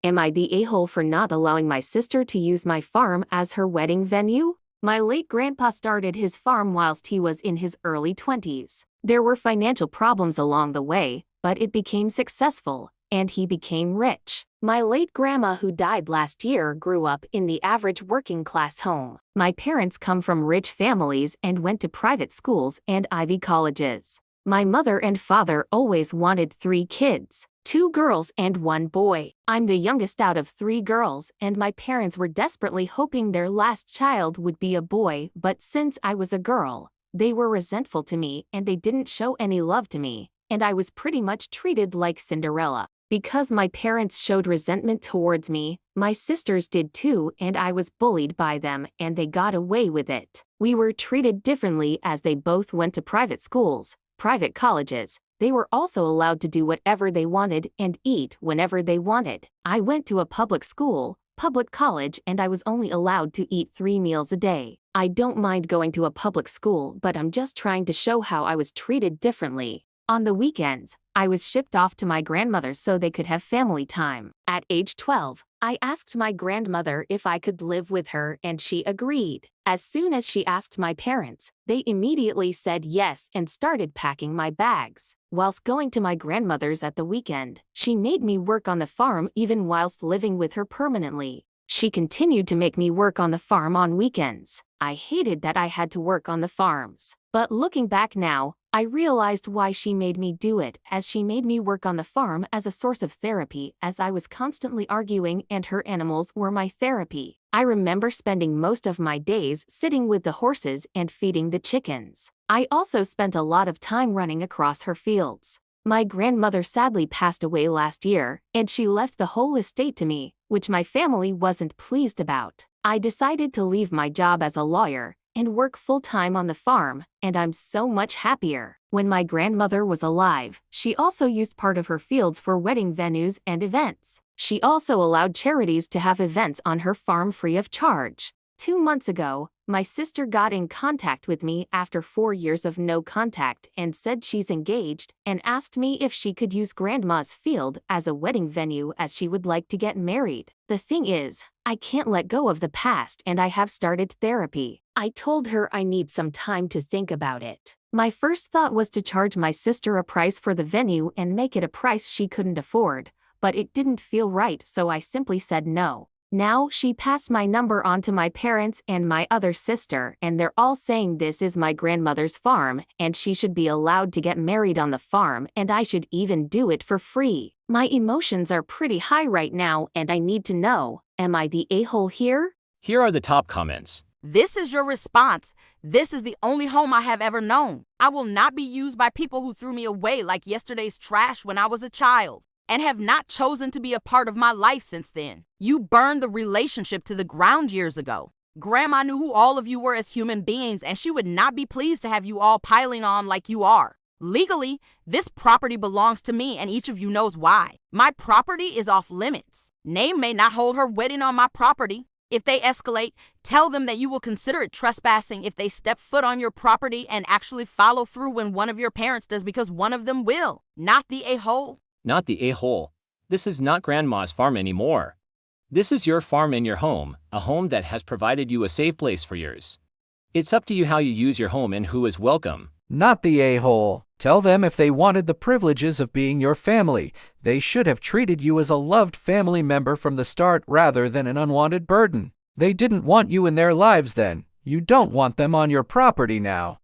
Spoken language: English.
Am I the a-hole for not allowing my sister to use my farm as her wedding venue? My late grandpa started his farm whilst he was in his early 20s. There were financial problems along the way, but it became successful, and he became rich. My late grandma, who died last year, grew up in the average working-class home. My parents come from rich families and went to private schools and Ivy colleges. My mother and father always wanted 3 kids. 2 girls and 1 boy. I'm the youngest out of 3 girls, and my parents were desperately hoping their last child would be a boy, but since I was a girl, they were resentful to me and they didn't show any love to me, and I was pretty much treated like Cinderella. Because my parents showed resentment towards me, my sisters did too, and I was bullied by them, and they got away with it. We were treated differently as they both went to private schools, private colleges. They were also allowed to do whatever they wanted and eat whenever they wanted. I went to a public school, public college, and I was only allowed to eat 3 meals a day. I don't mind going to a public school, but I'm just trying to show how I was treated differently. On the weekends, I was shipped off to my grandmother so they could have family time. At age 12, I asked my grandmother if I could live with her, and she agreed. As soon as she asked my parents, they immediately said yes and started packing my bags. Whilst going to my grandmother's at the weekend, she made me work on the farm even whilst living with her permanently. She continued to make me work on the farm on weekends. I hated that I had to work on the farms. But looking back now, I realized why she made me do it, as she made me work on the farm as a source of therapy, as I was constantly arguing and her animals were my therapy. I remember spending most of my days sitting with the horses and feeding the chickens. I also spent a lot of time running across her fields. My grandmother sadly passed away last year, and she left the whole estate to me, which my family wasn't pleased about. I decided to leave my job as a lawyer and work full-time on the farm, and I'm so much happier. When my grandmother was alive, she also used part of her fields for wedding venues and events. She also allowed charities to have events on her farm free of charge. 2 months ago, my sister got in contact with me after 4 years of no contact and said she's engaged and asked me if she could use grandma's field as a wedding venue as she would like to get married. The thing is, I can't let go of the past and I have started therapy. I told her I need some time to think about it. My first thought was to charge my sister a price for the venue and make it a price she couldn't afford, but it didn't feel right, so I simply said no. Now she passed my number on to my parents and my other sister, and they're all saying this is my grandmother's farm and she should be allowed to get married on the farm, and I should even do it for free. My emotions are pretty high right now, and I need to know, am I the a-hole here? Here are the top comments. This is your response. This is the only home I have ever known. I will not be used by people who threw me away like yesterday's trash when I was a child, and have not chosen to be a part of my life since then. You burned the relationship to the ground years ago. Grandma knew who all of you were as human beings, and she would not be pleased to have you all piling on like you are. Legally, this property belongs to me, and each of you knows why. My property is off limits. Name may not hold her wedding on my property. If they escalate, tell them that you will consider it trespassing if they step foot on your property and actually follow through when one of your parents does, because one of them will. Not the a-hole. Not the a-hole. This is not grandma's farm anymore. This is your farm and your home, a home that has provided you a safe place for years. It's up to you how you use your home and who is welcome. Not the a-hole. Tell them if they wanted the privileges of being your family, they should have treated you as a loved family member from the start rather than an unwanted burden. They didn't want you in their lives then. You don't want them on your property now.